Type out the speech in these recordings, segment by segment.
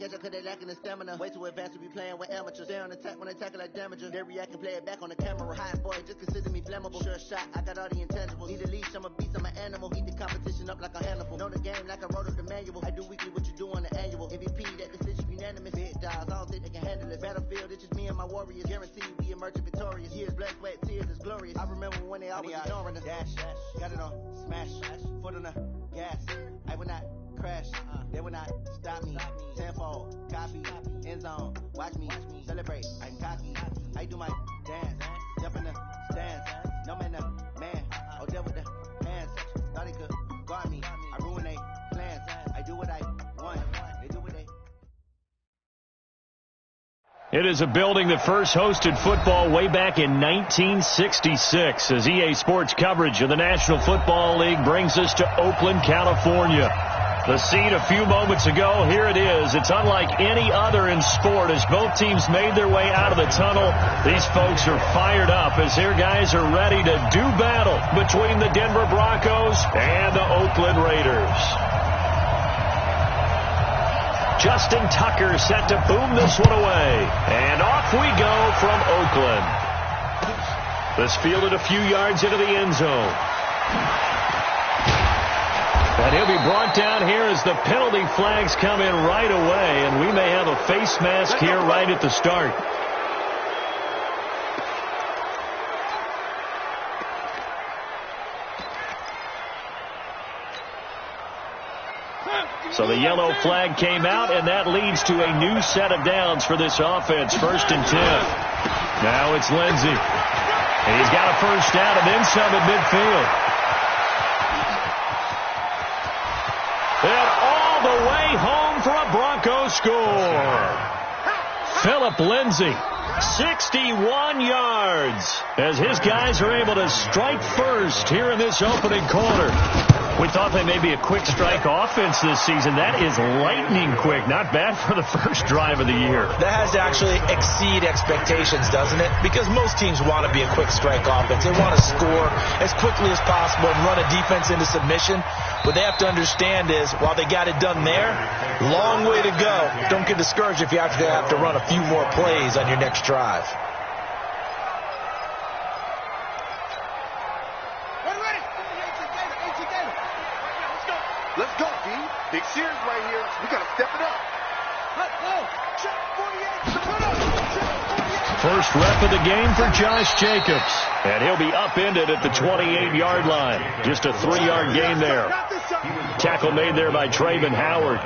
catch up cause they lacking the stamina. Way too advanced to be playing with amateurs. Stay on attack when they tackle like damager. They react and play it back on the camera. Hot boy, just consider me flammable. Sure shot, I got all the intangibles. Need a leash, I'm a beast, I'm an animal. Eat the competition up like a handful. Know the game like I wrote up the manual. I do weekly what you do on the annual. MVP, that decision unanimous. Big dogs, I don't think they can handle it. Battlefield, it's just me and my warriors. Guaranteed we emerge victorious. Years, blood, sweat, tears is glorious. I remember when they always ignoring us. Dash, got it on, smash, foot on the gas. I will not crash, they will not stop me. Tenfold, copy, end zone, watch me celebrate. I'm cocky, I do my dance, jump in the stands. No man, man, oh deal with the hands. Thought he could guard me, I ruin they plans. I do what I want, they do what they. It is a building that first hosted football way back in 1966 as EA Sports coverage of the National Football League brings us to Oakland, California. The scene a few moments ago, here it is. It's unlike any other in sport as both teams made their way out of the tunnel. These folks are fired up as their guys are ready to do battle between the Denver Broncos and the Oakland Raiders. Justin Tucker set to boom this one away. And off we go from Oakland. This fielded a few yards into the end zone. And he'll be brought down here as the penalty flags come in right away. And we may have a face mask here right at the start. So the yellow flag came out, and that leads to a new set of downs for this offense. 1st and 10. Now it's Lindsey. And he's got a first down and then some at midfield. And all the way home for a Broncos score. Philip Lindsey, 61 yards, as his guys are able to strike first here in this opening quarter. We thought they may be a quick strike offense this season. That is lightning quick. Not bad for the first drive of the year. That has to actually exceed expectations, doesn't it? Because most teams want to be a quick strike offense. They want to score as quickly as possible and run a defense into submission. What they have to understand is, while they got it done there, long way to go. Don't get discouraged if you have to run a few more plays on your next drive. Let's go, D. Big series right here. We got to step it up. Let's go. Check 48. First rep of the game for Josh Jacobs. And he'll be upended at the 28-yard line. Just a 3-yard gain there. Tackle made there by Trayvon Howard.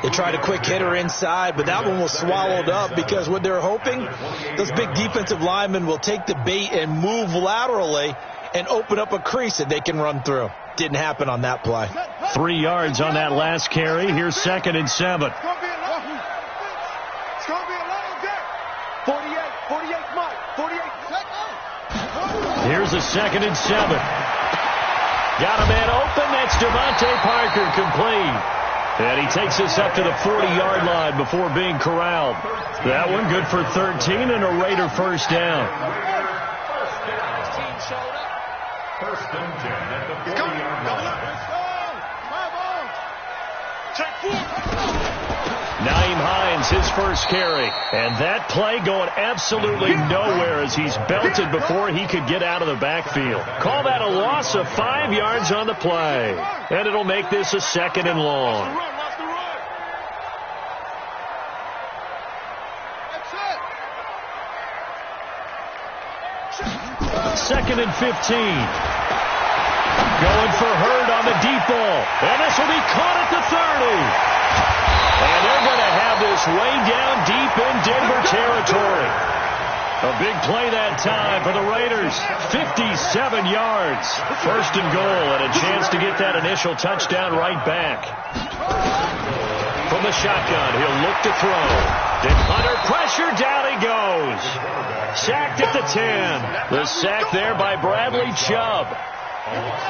They tried a quick hitter inside, but that one was swallowed up because what they're hoping, those big defensive linemen will take the bait and move laterally and open up a crease that they can run through. Didn't happen on that play. 3 yards on that last carry. Here's 2nd and 7. It's going to be a long day. 48, Mike. 48. Here's a 2nd and 7. Got a man open. That's Devontae Parker, complete. And he takes us up to the 40-yard line before being corralled. That one good for 13 and a Raider first down. First and 10 at the 40-yard line. Naeem Hines, his first carry. And that play going absolutely nowhere as he's belted before he could get out of the backfield. Call that a loss of 5 yards on the play. And it'll make this a 2nd and long. 2nd and 15. Going for Hurd on the deep ball. And this will be caught at the 30. And they're going to have this way down deep in Denver territory. A big play that time for the Raiders. 57 yards. 1st and goal and a chance to get that initial touchdown right back. From the shotgun, he'll look to throw. Then under pressure, down he goes. Sacked at the 10. The sack there by Bradley Chubb.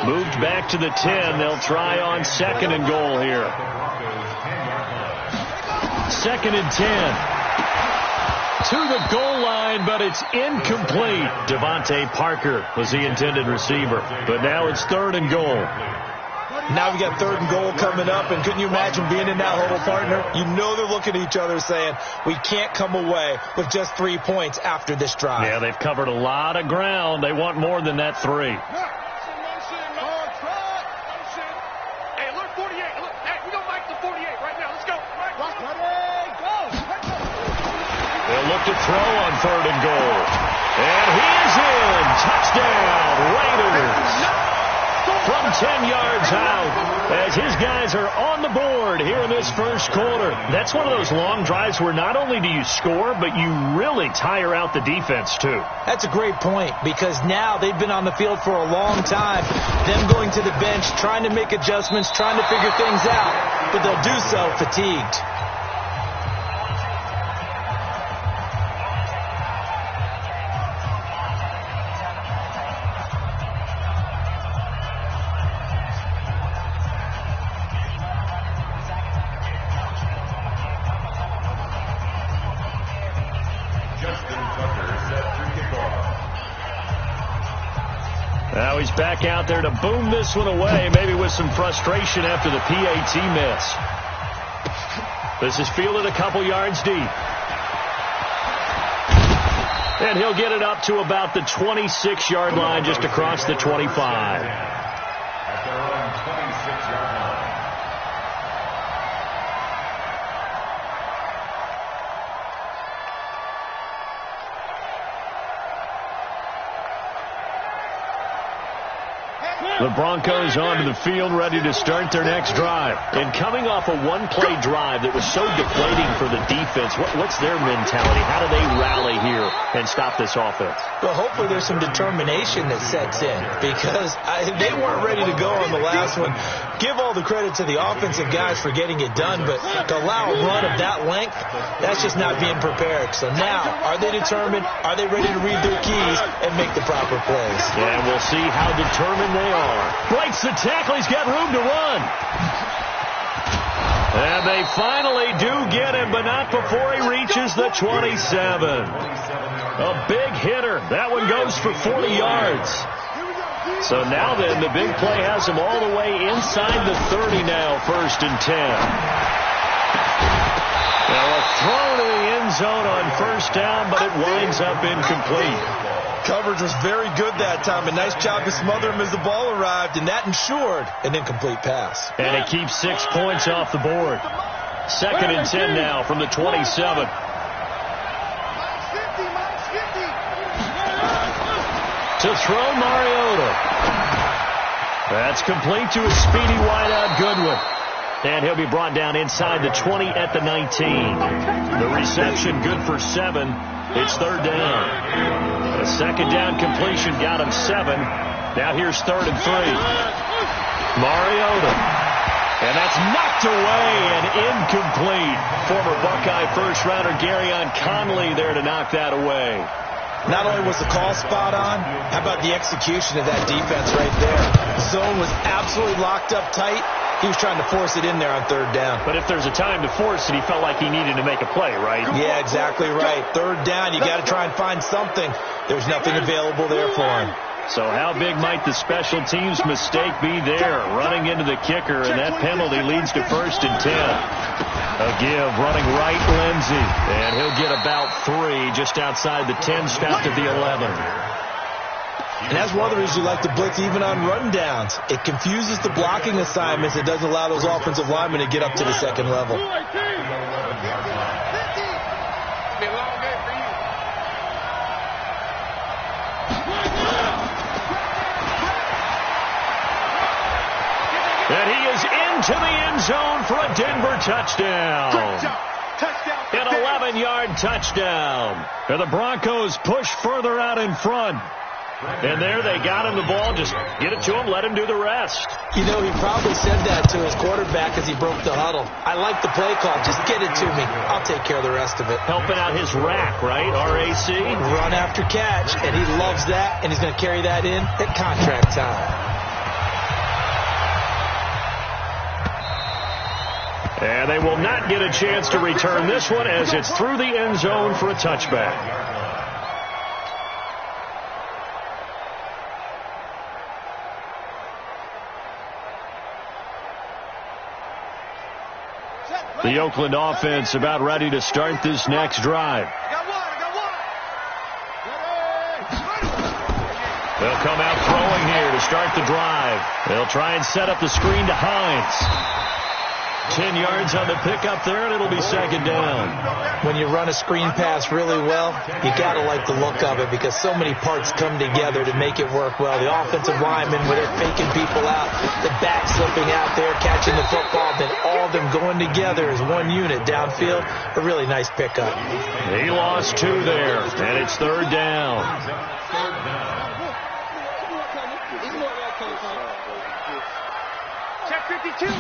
Moved back to the 10. They'll try on 2nd and goal here. 2nd and 10. To the goal line, but it's incomplete. Devontae Parker was the intended receiver. But now it's 3rd and goal. Now we got 3rd and goal coming up, and couldn't you imagine being in that huddle, partner? You know they're looking at each other saying, we can't come away with just 3 points after this drive. Yeah, they've covered a lot of ground. They want more than that 3. Hey, alert 48. Look, hey, we don't like the 48 right now. Let's go. They'll look to throw on 3rd and goal. And he is in. Touchdown, Raiders. From 10 yards out, as his guys are on the board here in this first quarter. That's one of those long drives where not only do you score, but you really tire out the defense, too. That's a great point, because now they've been on the field for a long time. Them going to the bench, trying to make adjustments, trying to figure things out, but they'll do so fatigued. Now he's back out there to boom this one away, maybe with some frustration after the PAT miss. This is fielded a couple yards deep. And he'll get it up to about the 26-yard line, just across the 25. At their own 26-yard line. The Broncos onto the field, ready to start their next drive. And coming off a one-play drive that was so deflating for the defense, what's their mentality? How do they rally here and stop this offense? Well, hopefully there's some determination that sets in, because they weren't ready to go on the last one. Give all the credit to the offensive guys for getting it done, but to allow a run of that length, that's just not being prepared. So now, are they determined? Are they ready to read their keys and make the proper plays? Yeah, we'll see how determined they are. Breaks the tackle. He's got room to run. And they finally do get him, but not before he reaches the 27. A big hitter. That one goes for 40 yards. So now then, the big play has him all the way inside the 30 now, 1st and 10. Now a throw to the end zone on 1st down, but it winds up incomplete. Coverage was very good that time. A nice job to smother him as the ball arrived, and that ensured an incomplete pass. And it keeps 6 points off the board. 2nd and 10 now from the 27. To throw, Mariota. That's complete to a speedy wideout Goodwin. And he'll be brought down inside the 20 at the 19. The reception good for 7. It's 3rd down. A 2nd down completion got him 7. Now here's 3rd and 3. Mariota. And that's knocked away and incomplete. Former Buckeye first-rounder Garyon Conley there to knock that away. Not only was the call spot on, how about the execution of that defense right there? The zone was absolutely locked up tight. He was trying to force it in there on 3rd down. But if there's a time to force it, he felt like he needed to make a play, right? Yeah, exactly right. 3rd down, you got to try and find something. There's nothing available there for him. So how big might the special teams mistake be there? Running into the kicker, and that penalty leads to 1st and 10. A give, running right, Lindsey. And he'll get about 3 just outside the 10, stopped at the 11. And that's one of the reasons you like to blitz even on run downs. It confuses the blocking assignments. It doesn't allow those offensive linemen to get up to the 2nd level. And he is into the end zone for a Denver touchdown. An 11-yard touchdown. And the Broncos push further out in front. And there they got him the ball. Just get it to him, let him do the rest. You know, he probably said that to his quarterback as he broke the huddle. I like the play call. Just get it to me. I'll take care of the rest of it. Helping out his rack, right? RAC. Run after catch, and he loves that, and he's going to carry that in at contract time. And they will not get a chance to return this one as it's through the end zone for a touchback. The Oakland offense about ready to start this next drive. They'll come out throwing here to start the drive. They'll try and set up the screen to Hines. 10 yards on the pickup there, and it'll be second down. When you run a screen pass really well, you got to like the look of it because so many parts come together to make it work well. The offensive linemen, where they're faking people out, the back slipping out there, catching the football, then all of them going together as one unit downfield. A really nice pickup. He lost 2 there, and it's third down. Check 52.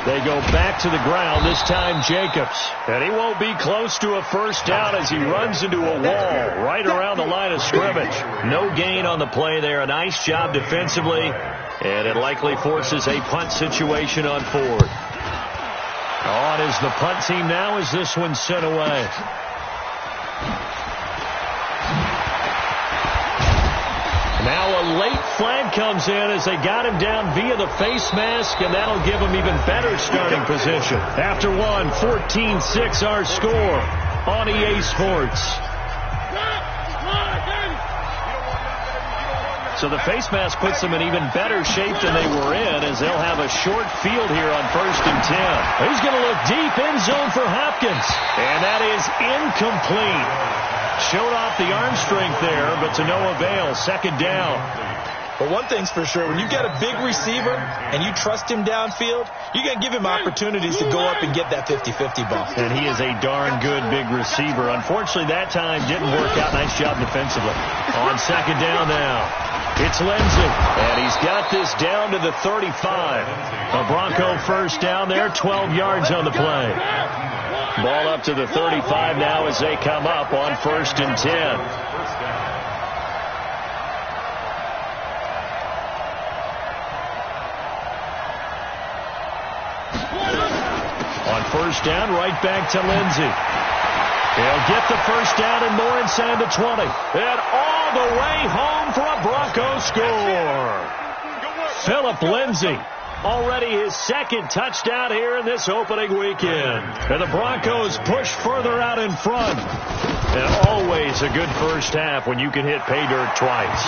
They go back to the ground, this time Jacobs. And he won't be close to a first down as he runs into a wall right around the line of scrimmage. No gain on the play there. A nice job defensively. And it likely forces a punt situation on fourth. On is the punt team now as this one's sent away. Now a late flag comes in as they got him down via the face mask, and that'll give him even better starting position. After one, 14-6 our score on EA Sports. So the face mask puts them in even better shape than they were in as they'll have a short field here on 1st and 10. He's going to look deep end zone for Hopkins, and that is incomplete. Showed off the arm strength there, but to no avail. Second down. But one thing's for sure, when you've got a big receiver and you trust him downfield, you're going to give him opportunities to go up and get that 50-50 ball. And he is a darn good big receiver. Unfortunately, that time didn't work out. Nice job defensively. On second down now, it's Lindsey. And he's got this down to the 35. A Bronco first down there, 12 yards on the play. Ball up to the 35 now as they come up on 1st and 10. On first down, right back to Lindsey. He'll get the first down and more inside the 20. And all the way home for a Bronco score. Philip Lindsey. Already his second touchdown here in this opening weekend. And the Broncos push further out in front. And always a good first half when you can hit pay dirt twice.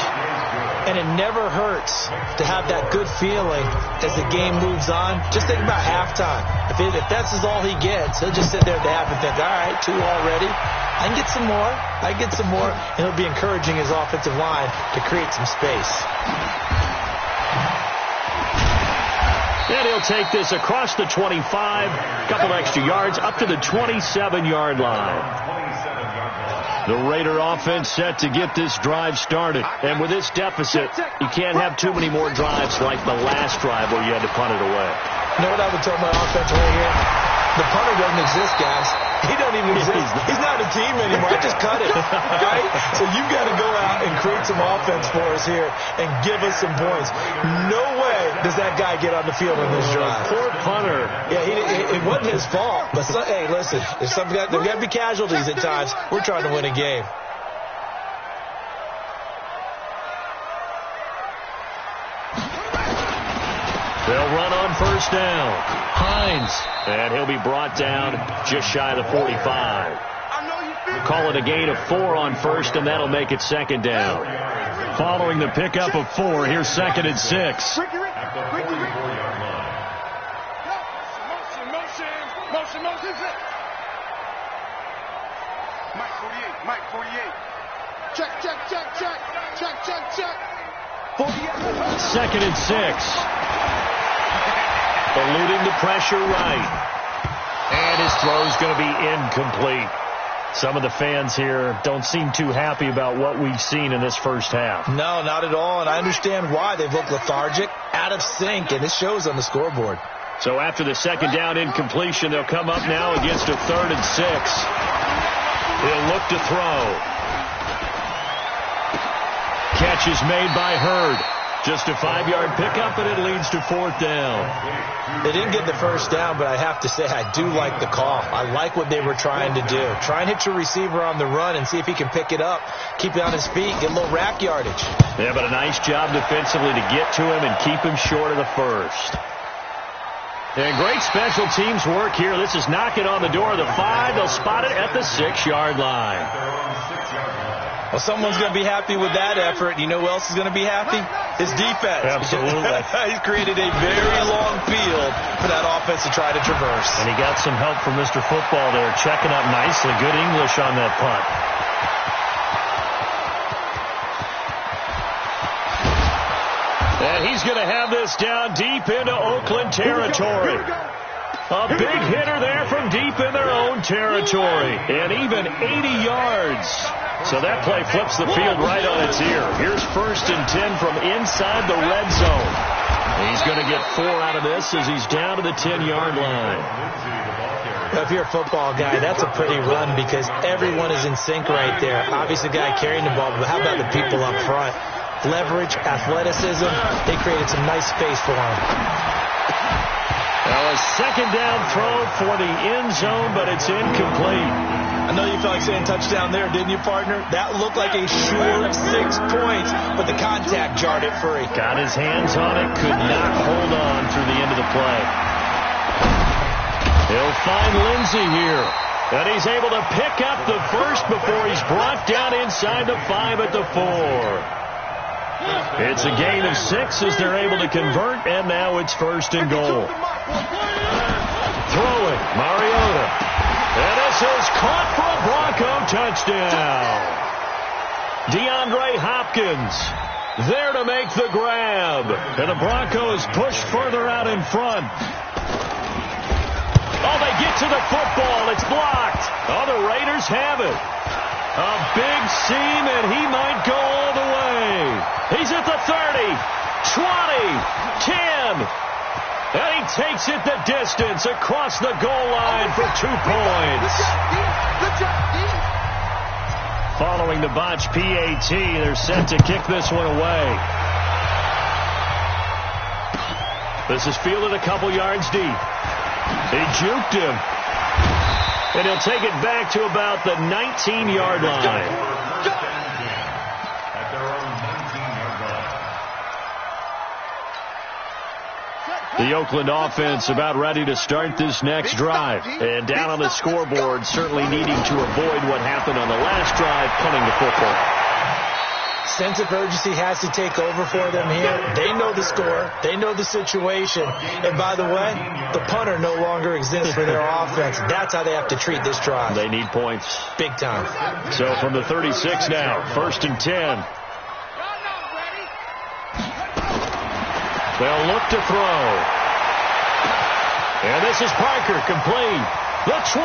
And it never hurts to have that good feeling as the game moves on. Just think about halftime. If that's all he gets, he'll just sit there at the half and think, all right, 2 already. I can get some more. I get some more. And he'll be encouraging his offensive line to create some space. And he'll take this across the 25, a couple extra yards, up to the 27-yard line. The Raider offense set to get this drive started. And with this deficit, you can't have too many more drives like the last drive where you had to punt it away. You know what I would tell my offense right here? The punter doesn't exist, guys. He doesn't even exist. He's not a team anymore. I just cut it, right? So you've got to go out and create some offense for us here and give us some points. No way does that guy get on the field in this drive. Poor punter. Yeah, it wasn't his fault. But hey, listen, there's got to be casualties at times. We're trying to win a game. They'll run on first down. Hines. And he'll be brought down just shy of the 45. Call it a gain of 4 on first, and that'll make it second down. Following the pickup of 4, here's 2nd and 6. Mike 48. Check. 2nd and 6. Eluding the pressure right. And his throw's going to be incomplete. Some of the fans here don't seem too happy about what we've seen in this first half. No, not at all, and I understand why. They've looked lethargic, out of sync, and it shows on the scoreboard. So after the second down incompletion, they'll come up now against a 3rd and 6. He'll look to throw. Catch is made by Hurd. Just a 5-yard pickup, and it leads to 4th down. They didn't get the first down, but I have to say I do like the call. I like what they were trying to do. Try and hit your receiver on the run and see if he can pick it up, keep it on his feet, get a little rack yardage. Yeah, but a nice job defensively to get to him and keep him short of the first. And great special teams work here. This is knocking on the door of the 5. They'll spot it at the 6-yard line. Well, someone's going to be happy with that effort. You know who else is going to be happy? His defense. Absolutely. He's created a very long field for that offense to try to traverse. And he got some help from Mr. Football there, checking up nicely. Good English on that punt. And he's going to have this down deep into Oakland territory. A big hitter there from deep in their own territory. And even 80 yards. So that play flips the field right on its ear. Here's 1st and 10 from inside the red zone. He's going to get 4 out of this as he's down to the 10-yard line. If you're a football guy, that's a pretty run because everyone is in sync right there. Obviously, the guy carrying the ball, but how about the people up front? Leverage, athleticism, they created some nice space for him. Well, a 2nd down throw for the end zone, but it's incomplete. I know you felt like saying touchdown there, didn't you, partner? That looked like a sure 6 points, but the contact jarred it free. Got his hands on it, could not hold on through the end of the play. He'll find Lindsey here. And he's able to pick up the first before he's brought down inside the 5 at the 4. It's a gain of 6 as they're able to convert, and now it's 1st and goal. Throwing, Mariota. And this is caught for a Bronco touchdown. DeAndre Hopkins there to make the grab. And the Broncos push further out in front. Oh, they get to the football. It's blocked. Oh, the Raiders have it. A big seam, and he might go all the way. He's at the 30, 20, 10. And he takes it the distance across the goal line for 2 points. Following the botch PAT, they're set to kick this one away. This is fielded a couple yards deep. He juked him. And he'll take it back to about the 19-yard line. The Oakland offense about ready to start this next drive. And down on the scoreboard, certainly needing to avoid what happened on the last drive, punting the football. Sense of urgency has to take over for them here. They know the score. They know the situation. And by the way, the punter no longer exists for their offense. That's how they have to treat this drive. They need points. Big time. So from the 36 now, 1st and 10. They'll look to throw. And this is Parker, complete. The 20.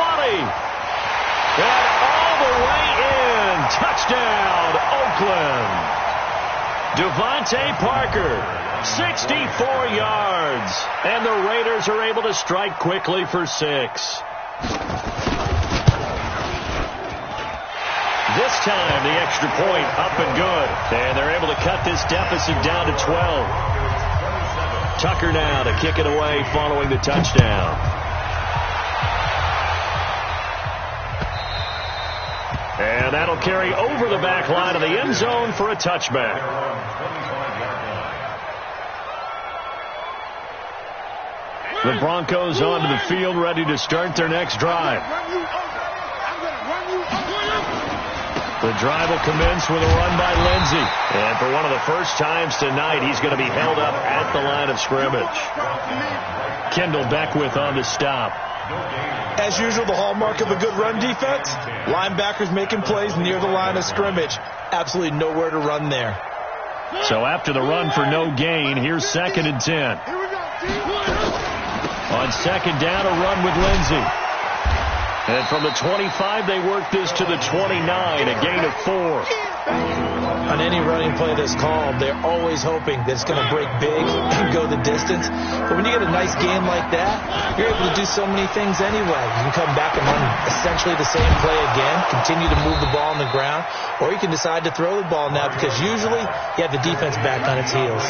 And all the way in. Touchdown, Oakland. Devontae Parker, 64 yards. And the Raiders are able to strike quickly for 6. This time, the extra point up and good. And they're able to cut this deficit down to 12. Tucker now to kick it away following the touchdown. And that'll carry over the back line of the end zone for a touchback. The Broncos onto the field ready to start their next drive. The drive will commence with a run by Lindsey. And for one of the first times tonight, he's going to be held up at the line of scrimmage. Kendall Beckwith on the stop. As usual, the hallmark of a good run defense, linebackers making plays near the line of scrimmage. Absolutely nowhere to run there. So after the run for no gain, here's 2nd and 10. On 2nd down, a run with Lindsey. And from the 25, they work this to the 29, a gain of 4. On any running play that's called, they're always hoping that it's going to break big and go the distance. But when you get a nice game like that, you're able to do so many things anyway. You can come back and run essentially the same play again, continue to move the ball on the ground, or you can decide to throw the ball now because usually you have the defense back on its heels.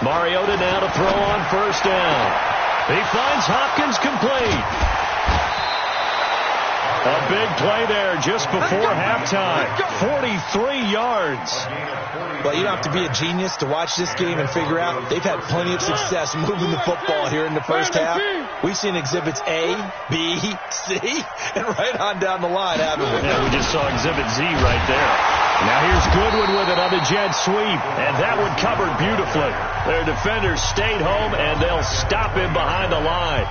Mariota now to throw on 1st down. He finds Hopkins complete. A big play there just before halftime. 43 yards. Well, you don't have to be a genius to watch this game and figure out they've had plenty of success moving the football here in the first half. We've seen exhibits A, B, C, and right on down the line, haven't we? Yeah, we just saw exhibit Z right there. Now here's Goodwin with it on the jet sweep, and that one covered beautifully. Their defenders stayed home, and they'll stop him behind the line.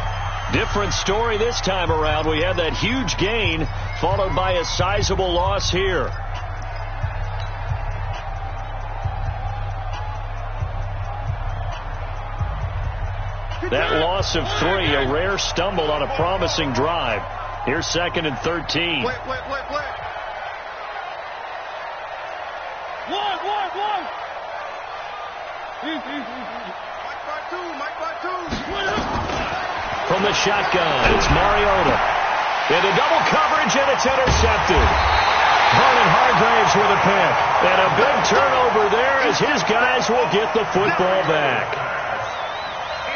Different story this time around. We had that huge gain, followed by a sizable loss here. That loss of 3, a rare stumble on a promising drive. Here's 2nd and 13. Wait. One. Mike by two. From the shotgun, it's Mariota. Into double coverage, and it's intercepted. Vernon Hargraves with a pick. And a big turnover there as his guys will get the football back.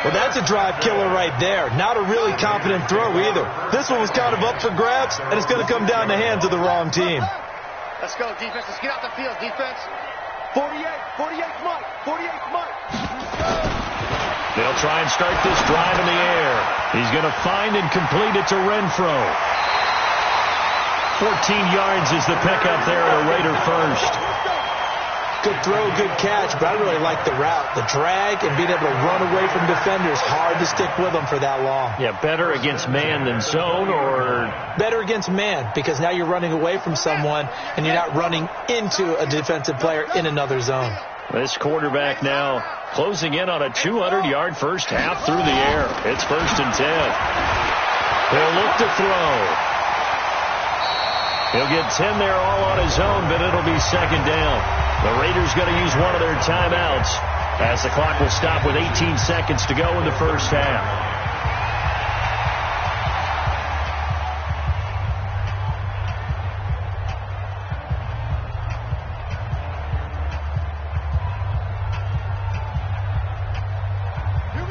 Well, that's a drive killer right there. Not a really confident throw either. This one was kind of up for grabs, and it's going to come down the hands of the wrong team. Let's go, defense. Let's get out the field, defense. 48, Mike. They'll try and start this drive in the air. He's going to find and complete it to Renfro. 14 yards is the pickup there at a Raider first. Good throw, good catch, but I really like the route. The drag and being able to run away from defenders, hard to stick with them for that long. Yeah, better against man than zone, or? Better against man, because now you're running away from someone and you're not running into a defensive player in another zone. This quarterback now closing in on a 200-yard first half through the air. It's 1st and 10. He'll look to throw. He'll get 10 there all on his own, but it'll be 2nd down. The Raiders going to use one of their timeouts as the clock will stop with 18 seconds to go in the first half.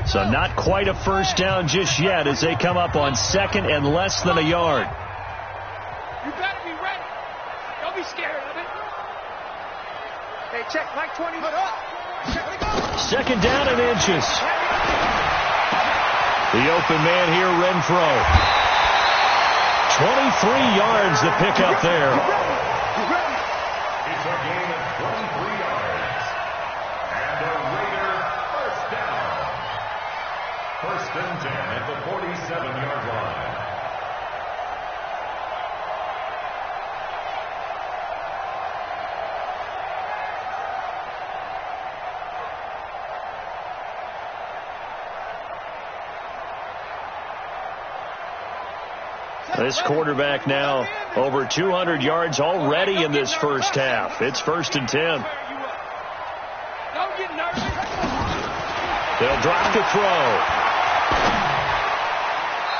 So not quite a first down just yet as they come up on 2nd and less than a yard. You better be ready. Don't be scared of it. Hey, check, Mike 20. Put up. Check, we go. 2nd down and inches. The open man here, Renfro. 23 yards the pickup there. It's a gain of 23 yards. And a Raider first down. 1st and 10 at the 47-yard line. This quarterback now over 200 yards already in this first half. It's 1st and 10. Don't get nervous. They'll drop to throw.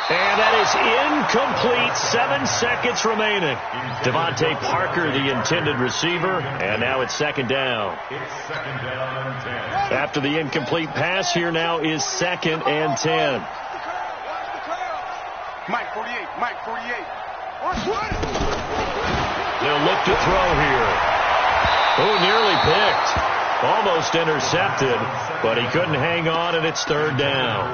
And that is incomplete. 7 seconds remaining. Devontae Parker, the intended receiver, and now it's 2nd down. It's 2nd down and 10. After the incomplete pass, here now is 2nd and 10. Mike 48. They'll look to throw here. Oh, nearly picked. Almost intercepted, but he couldn't hang on, and it's 3rd down.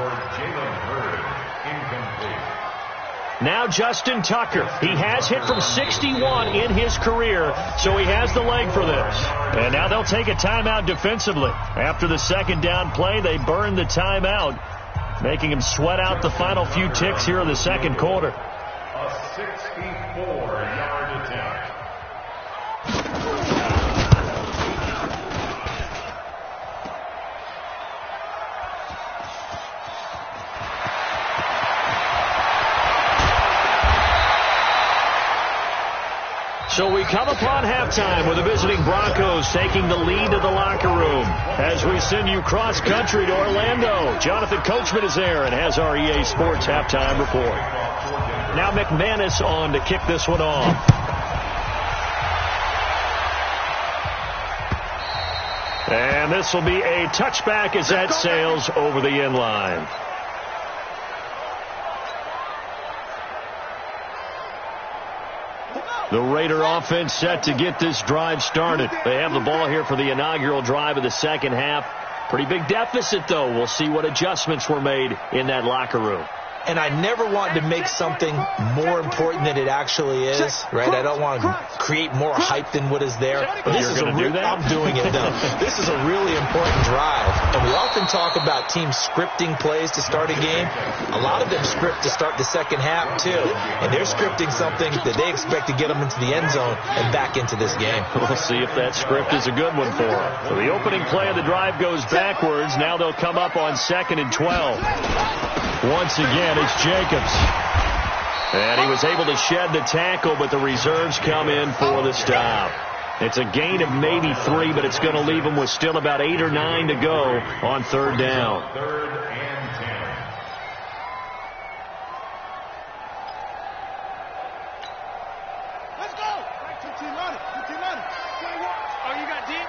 Now Justin Tucker. He has hit from 61 in his career, so he has the leg for this. And now they'll take a timeout defensively. After the 2nd down play, they burn the timeout, making him sweat out the final few ticks here in the 2nd quarter. A 64-yard attempt. So we come upon halftime with the visiting Broncos taking the lead to the locker room as we send you cross-country to Orlando. Jonathan Coachman is there and has our EA Sports halftime report. Now McManus on to kick this one off. And this will be a touchback as that sails over the end line. The Raider offense set to get this drive started. They have the ball here for the inaugural drive of the second half. Pretty big deficit, though. We'll see what adjustments were made in that locker room. And I never want to make something more important than it actually is, right? I don't want to create more hype than what is there. But this is I'm doing it, though. This is a really important drive. And we often talk about teams scripting plays to start a game. A lot of them script to start the second half, too. And they're scripting something that they expect to get them into the end zone and back into this game. We'll see if that script is a good one for them. So the opening play of the drive goes backwards. Now they'll come up on 2nd and 12. Once again, it's Jacobs. And he was able to shed the tackle, but the reserves come in for the stop. It's a gain of maybe 3, but it's going to leave them with still about 8 or 9 to go on 3rd down. 3rd and 10. Let's go. Right, 2-team on it. 2-team on it. Oh, you got deep?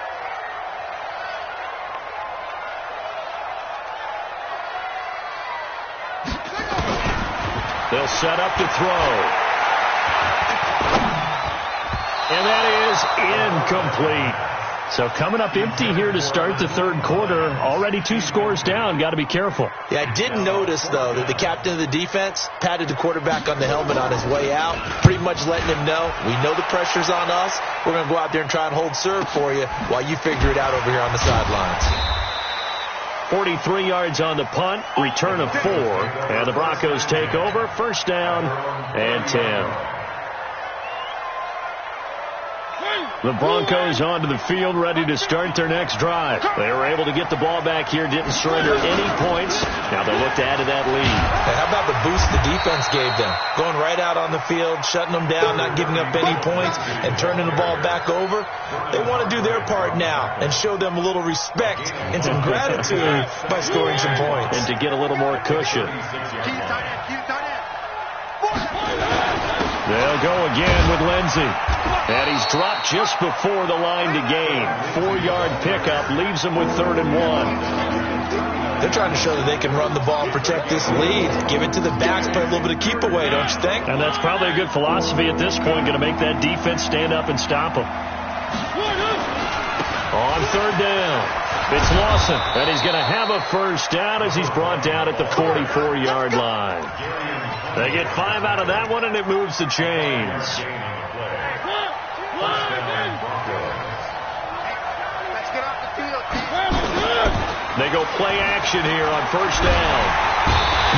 They'll set up to throw. And that is incomplete. So coming up empty here to start the 3rd quarter. Already 2 scores down. Got to be careful. Yeah, I did notice, though, that the captain of the defense patted the quarterback on the helmet on his way out, pretty much letting him know, we know the pressure's on us. We're going to go out there and try and hold serve for you while you figure it out over here on the sidelines. 43 yards on the punt, return of 4, and the Broncos take over, 1st down and 10. The Broncos onto the field, ready to start their next drive. They were able to get the ball back here, didn't surrender any points. Now they look to add to that lead. Hey, how about the boost the defense gave them? Going right out on the field, shutting them down, not giving up any points, and turning the ball back over. They want to do their part now and show them a little respect and some gratitude by scoring some points. And to get a little more cushion. They'll go again with Lindsey. And he's dropped just before the line to gain. 4-yard pickup leaves him with 3rd and 1. They're trying to show that they can run the ball and protect this lead. Give it to the backs, play a little bit of keep away, don't you think? And that's probably a good philosophy at this point, going to make that defense stand up and stop them. On 3rd down, it's Lawson, and he's going to have a 1st down as he's brought down at the 44-yard line. They get 5 out of that one, and it moves the chains. They go play action here on 1st down.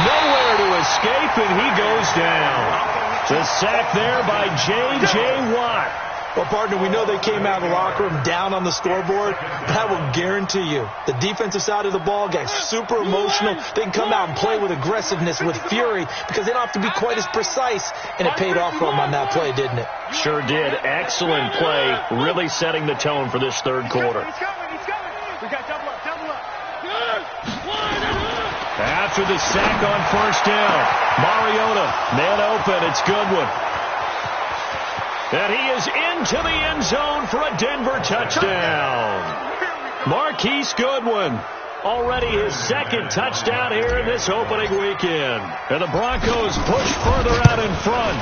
Nowhere to escape, and he goes down. The sack there by J.J. Watt. Well, partner, we know they came out of the locker room down on the scoreboard, but I will guarantee you the defensive side of the ball gets super emotional. They can come out and play with aggressiveness, with fury, because they don't have to be quite as precise, and it paid off for them on that play, didn't it? Sure did. Excellent play, really setting the tone for this 3rd quarter. He's coming. We got double up. After the sack on 1st down, Mariota, man open, it's Goodwin. And he is into the end zone for a Denver touchdown. Marquise Goodwin, already his 2nd touchdown here in this opening weekend. And the Broncos push further out in front.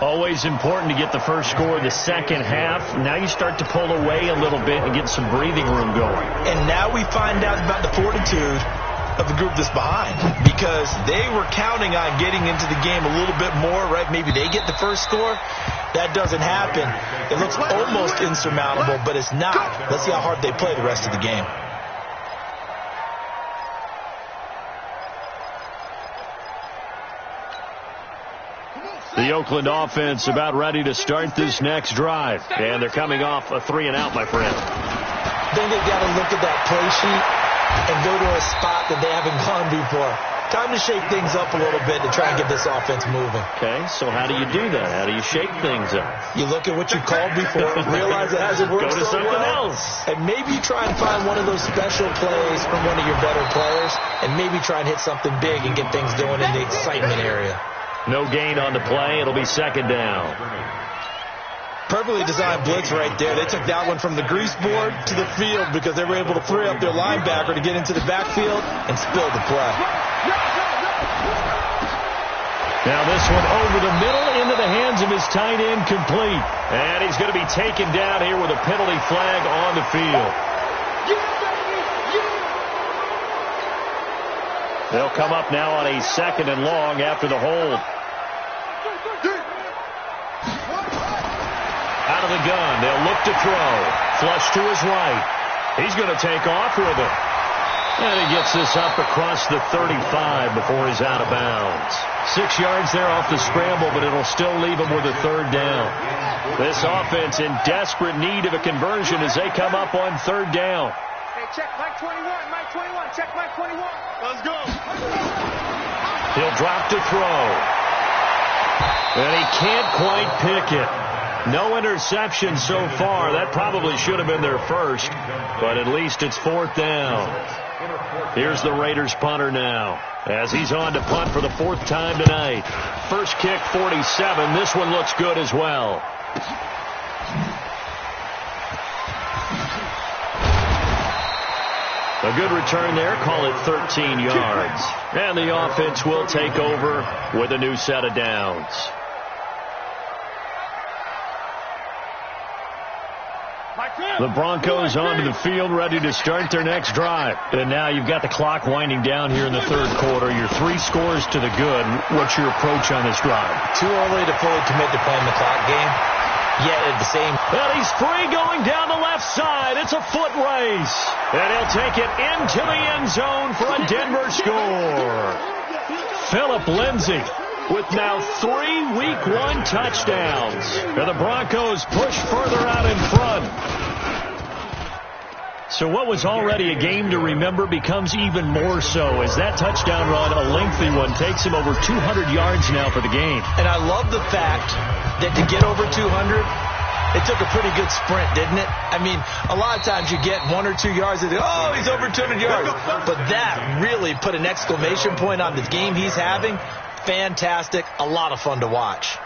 Always important to get the first score of the second half. Now you start to pull away a little bit and get some breathing room going. And now we find out about the fortitude of the group that's behind, because they were counting on getting into the game a little bit more, right? Maybe they get the first score. That doesn't happen. It looks almost insurmountable, but it's not. Let's see how hard they play the rest of the game. The Oakland offense about ready to start this next drive. And they're coming off a 3-and-out, my friend. Then they've got to look at that play sheet and go to a spot that they haven't gone before. Time to shake things up a little bit to try and get this offense moving. Okay, so how do you do that? How do you shake things up? You look at what you called before, realize it hasn't worked Go to so something well, else. and maybe try and find one of those special plays from one of your better players, and maybe try and hit something big and get things going in the excitement area. No gain on the play. It'll be 2nd down. Perfectly designed blitz right there. They took that one from the grease board to the field because they were able to free up their linebacker to get into the backfield and spill the play. Now this one over the middle into the hands of his tight end, complete. And he's going to be taken down here with a penalty flag on the field. They'll come up now on a 2nd and long after the hold. Out of the gun, they'll look to throw. Flush to his right. He's going to take off with it. And he gets this up across the 35 before he's out of bounds. 6 yards there off the scramble, but it'll still leave him with a 3rd down. This offense in desperate need of a conversion as they come up on 3rd down. Hey, check Mike 21, Mike 21, check Mike 21. Let's go. He'll drop to throw. And he can't quite pick it. No interception so far. That probably should have been their first, but at least it's 4th down. Here's the Raiders punter now as he's on to punt for the 4th time tonight. First kick, 47. This one looks good as well. A good return there. Call it 13 yards. And the offense will take over with a new set of downs. The Broncos onto the field, ready to start their next drive. And now you've got the clock winding down here in the 3rd quarter. Your 3 scores to the good. What's your approach on this drive? Too early to fully commit to playing the clock game. Yet at the same... And he's free going down the left side. It's a foot race. And he'll take it into the end zone for a Denver score. Phillip Lindsay with now 3 Week 1 touchdowns. And the Broncos push further out in front. So what was already a game to remember becomes even more so as that touchdown run, a lengthy one, takes him over 200 yards now for the game. And I love the fact that to get over 200, it took a pretty good sprint, didn't it? I mean, a lot of times you get 1 or 2 yards and oh, he's over 200 yards. But that really put an exclamation point on the game he's having. Fantastic. A lot of fun to watch.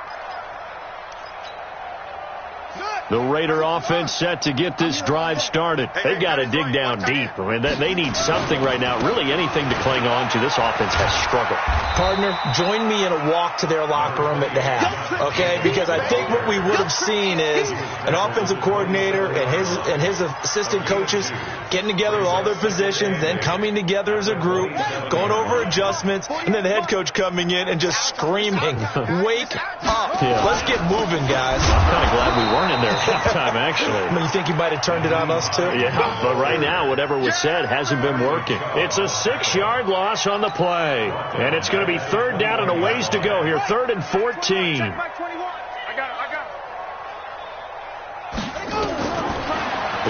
The Raider offense set to get this drive started. They've got to dig down deep. I mean, they need something right now, really anything to cling on to. This offense has struggled. Partner, join me in a walk to their locker room at the half, okay? Because I think what we would have seen is an offensive coordinator and his assistant coaches getting together with all their positions, then coming together as a group, going over adjustments, and then the head coach coming in and just screaming, "Wake up. Yeah. Let's get moving, guys." I'm kind of glad we weren't in there at halftime, actually. I mean, you think he might have turned it on us, too? Yeah, but right now, whatever was said hasn't been working. It's a 6-yard loss on the play. And it's going to be 3rd down and a ways to go here. 3rd and 14. Check Mike 21. I got it.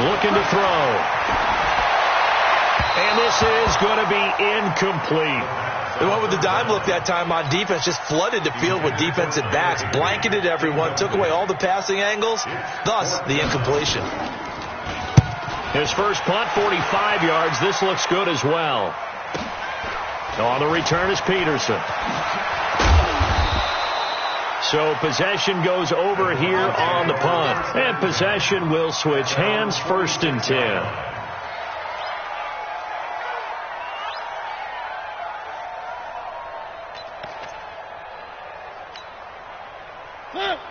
Looking to throw. And this is going to be incomplete. They went with the dime look that time on defense, just flooded the field with defensive backs, blanketed everyone, took away all the passing angles, thus the incompletion. His first punt, 45 yards. This looks good as well. On the return is Peterson. So possession goes over here on the punt. And possession will switch hands, 1st and 10.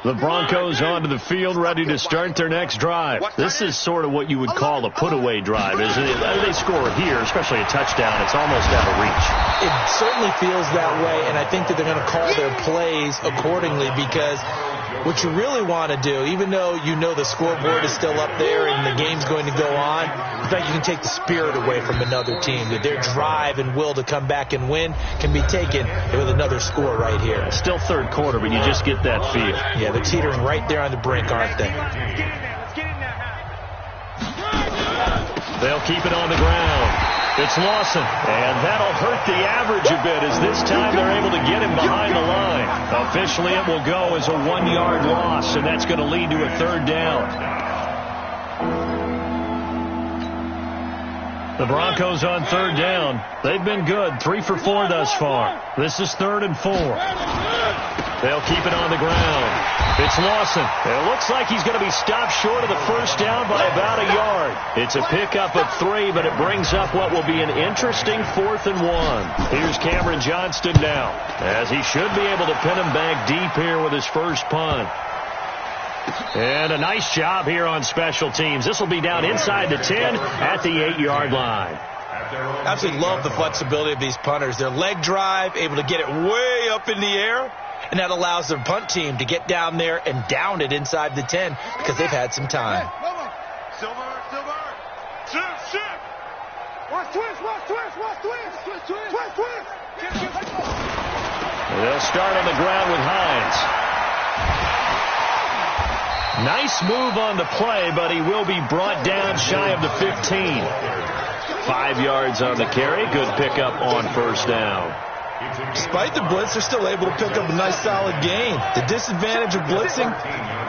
The Broncos onto the field, ready to start their next drive. This is sort of what you would call a put-away drive, isn't it? They score here, especially a touchdown. It's almost out of reach. It certainly feels that way, and I think that they're going to call their plays accordingly because what you really want to do, even though you know the scoreboard is still up there and the game's going to go on, in fact, you can take the spirit away from another team, that their drive and will to come back and win can be taken with another score right here. It's still 3rd quarter, but you just get that feel. Yeah, they're teetering right there on the brink, aren't they? They'll keep it on the ground. It's Lawson, and that'll hurt the average a bit as this time they're able to get him behind the line. Officially, it will go as a 1-yard loss, and that's going to lead to a 3rd down. The Broncos on 3rd down. They've been good, 3 for 4 thus far. This is 3rd and 4. They'll keep it on the ground. It's Lawson. It looks like he's going to be stopped short of the 1st down by about a yard. yard. It's a pickup of 3, but it brings up what will be an interesting 4th and 1. Here's Cameron Johnston now, as he should be able to pin him back deep here with his first punt. And a nice job here on special teams. This will be down inside the 10 at the 8-yard line. Absolutely love the flexibility of these punters. Their leg drive, able to get it way up in the air, and that allows their punt team to get down there and down it inside the 10 because they've had some time. Silver. Shift. Watch twist. They'll start on the ground with Hines. Nice move on the play, but he will be brought down shy of the 15. 5 yards on the carry. Good pickup on first down. Despite the blitz, they're still able to pick up a nice solid gain. The disadvantage of blitzing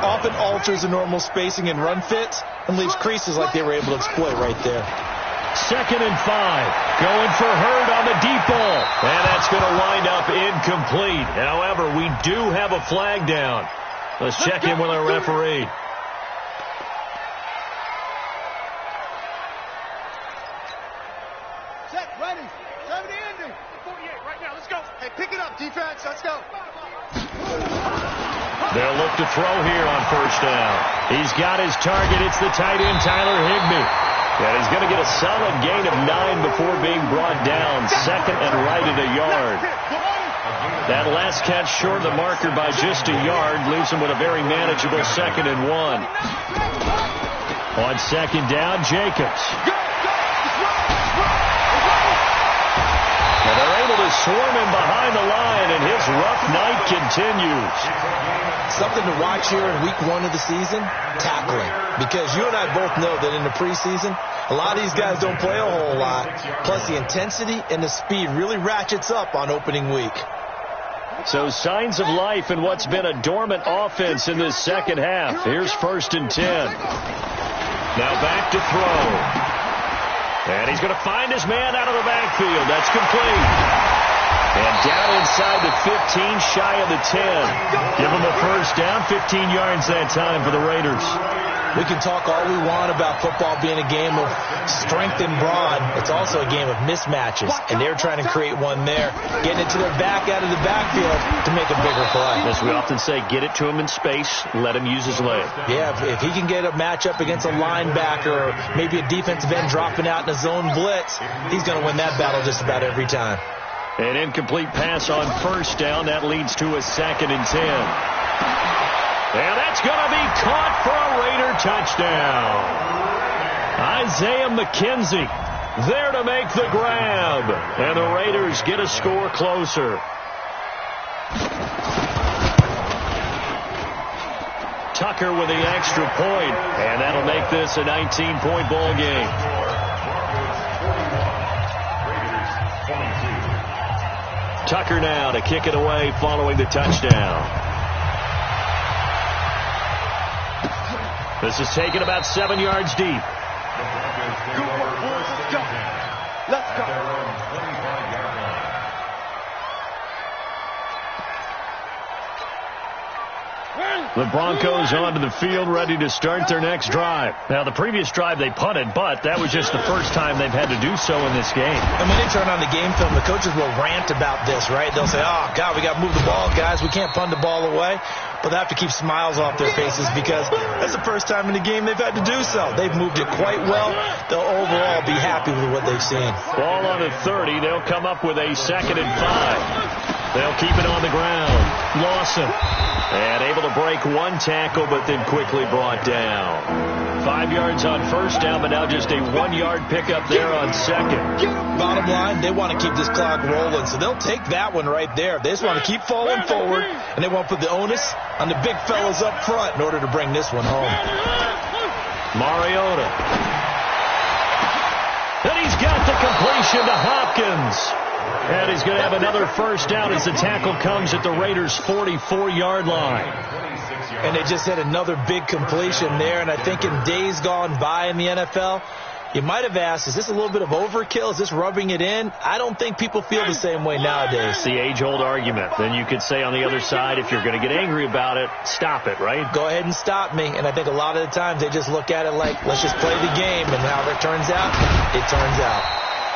often alters the normal spacing and run fits and leaves creases like they were able to exploit right there. 2nd and 5. Going for Hurd on the deep ball. And that's going to wind up incomplete. However, we do have a flag down. Let's check in with our referee. Set, ready. 70 ending. 48 right now. Let's go. Hey, pick it up, defense. Let's go. They'll look to throw here on first down. He's got his target. It's the tight end, Tyler Higbee. And he's going to get a solid gain of 9 before being brought down. 2nd and right at a yard. That last catch short of the marker by just a yard leaves him with a very manageable 2nd and 1. On 2nd down, Jacobs. And they're able to swarm him behind the line, and his rough night continues. Something to watch here in week 1 of the season, tackling. Because you and I both know that in the preseason, a lot of these guys don't play a whole lot. Plus the intensity and the speed really ratchets up on opening week. So signs of life in what's been a dormant offense in this second half. Here's 1st and 10. Now back to throw. And he's going to find his man out of the backfield. That's complete. And down inside the 15, shy of the 10. Give him a first down, 15 yards that time for the Raiders. We can talk all we want about football being a game of strength and brawn. It's also a game of mismatches, and they're trying to create one there, getting it to their back out of the backfield to make a bigger play. As we often say, get it to him in space, let him use his leg. Yeah, if he can get a matchup against a linebacker or maybe a defensive end dropping out in a zone blitz, he's going to win that battle just about every time. An incomplete pass on first down. That leads to a 2nd and 10. And that's going to be caught for a Raider touchdown. Isaiah McKenzie there to make the grab. And the Raiders get a score closer. Tucker with the extra point. And that'll make this a 19-point ball game. Tucker now to kick it away following the touchdown. This is taken about 7 yards deep. Let's go. The Broncos onto the field, ready to start their next drive. Now, the previous drive they punted, but that was just the first time they've had to do so in this game. And when they turn on the game film, the coaches will rant about this, right? They'll say, oh, God, we got to move the ball, guys. We can't punt the ball away. But they have to keep smiles off their faces because that's the first time in the game they've had to do so. They've moved it quite well. They'll overall be happy with what they've seen. Ball on the 30. They'll come up with a 2nd and 5. They'll keep it on the ground. Lawson. And able to break one tackle, but then quickly brought down. 5 yards on first down, but now just a 1-yard pickup there on 2nd. Bottom line, they want to keep this clock rolling, so they'll take that one right there. They just want to keep falling forward, and they want to put the onus on the big fellas up front in order to bring this one home. Mariota. And he's got the completion to Hopkins. And he's going to have another first down as the tackle comes at the Raiders' 44-yard line. And they just had another big completion there, and I think in days gone by in the NFL, You might have asked, is this a little bit of overkill? Is this rubbing it in? I don't think people feel the same way nowadays. It's the age-old argument. Then you could say on the other side, if you're going to get angry about it, stop it, right? Go ahead and stop me. And I think a lot of the times they just look at it like, let's just play the game, and however it turns out, it turns out.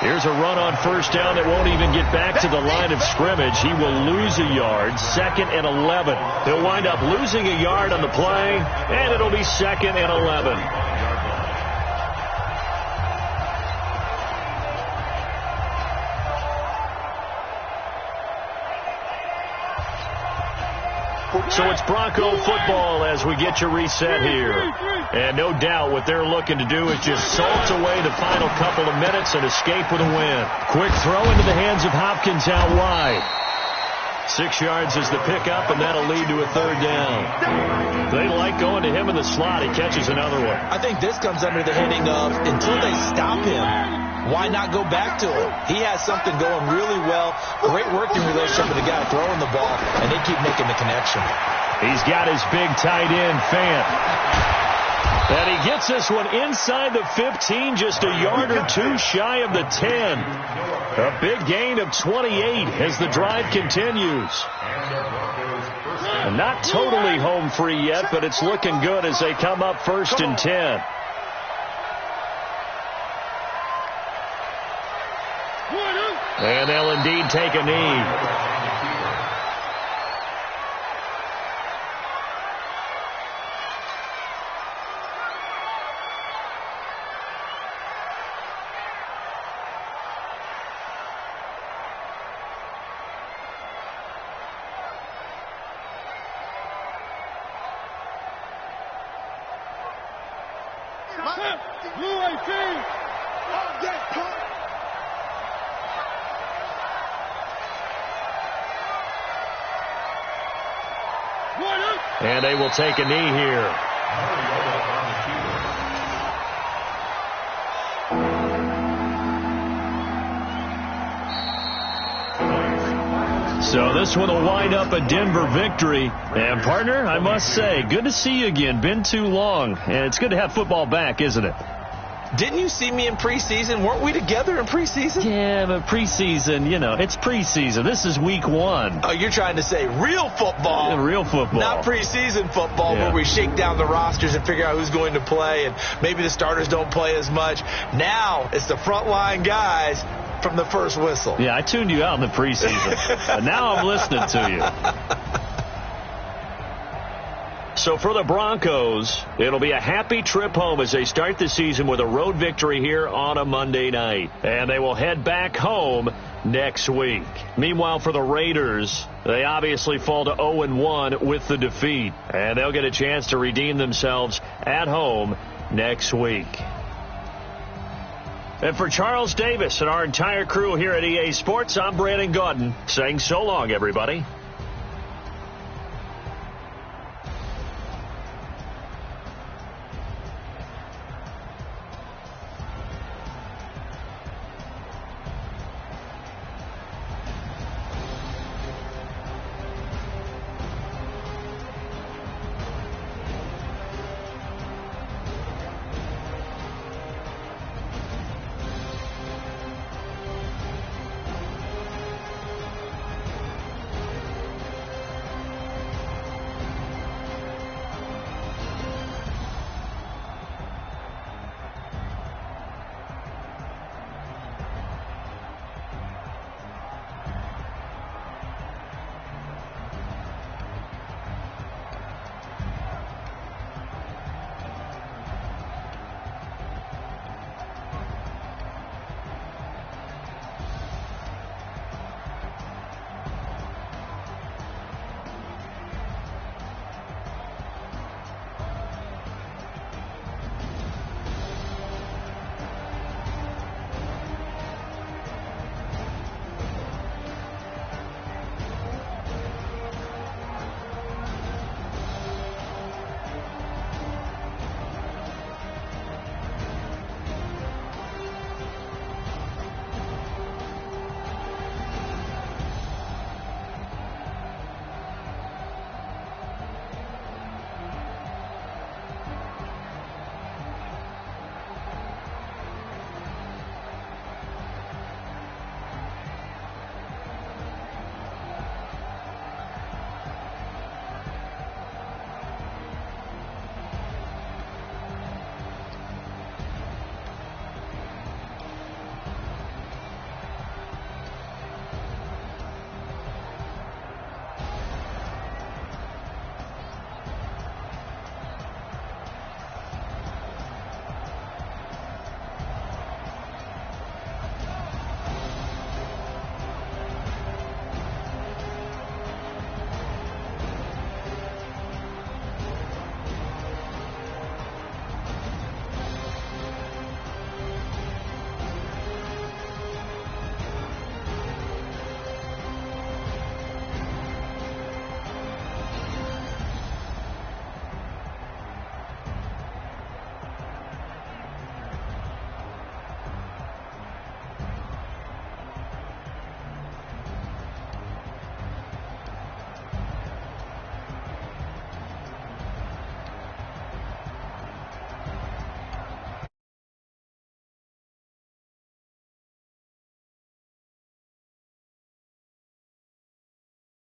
Here's a run on first down that won't even get back to the line of scrimmage. He will lose a yard, 2nd and 11. He'll wind up losing a yard on the play, and it'll be 2nd and 11. So it's Bronco football as we get you reset here. And no doubt what they're looking to do is just salt away the final couple of minutes and escape with a win. Quick throw into the hands of Hopkins out wide. 6 yards is the pickup, and that'll lead to a 3rd down. They like going to him in the slot. He catches another one. I think this comes under the heading of until they stop him, why not go back to him? He has something going really well. Great working relationship with the guy throwing the ball, and they keep making the connection. He's got his big tight end, Fant. And he gets this one inside the 15, just a yard or two shy of the 10. A big gain of 28 as the drive continues. And not totally home free yet, but it's looking good as they come up 1st and 10. And they'll indeed take a knee. And they will take a knee here. So this one will wind up a Denver victory. And, partner, I must say, good to see you again. Been too long. And it's good to have football back, isn't it? Didn't you see me in preseason? Weren't we together in preseason? Yeah, but preseason, you know, it's preseason. This is week 1. Oh, you're trying to say real football. Yeah, real football. Not preseason football where we shake down the rosters and figure out who's going to play, and maybe the starters don't play as much. Now it's the frontline guys from the first whistle. Yeah, I tuned you out in the preseason. And now I'm listening to you. So for the Broncos, it'll be a happy trip home as they start the season with a road victory here on a Monday night. And they will head back home next week. Meanwhile, for the Raiders, they obviously fall to 0-1 with the defeat. And they'll get a chance to redeem themselves at home next week. And for Charles Davis and our entire crew here at EA Sports, I'm Brandon Gaudin saying so long, everybody.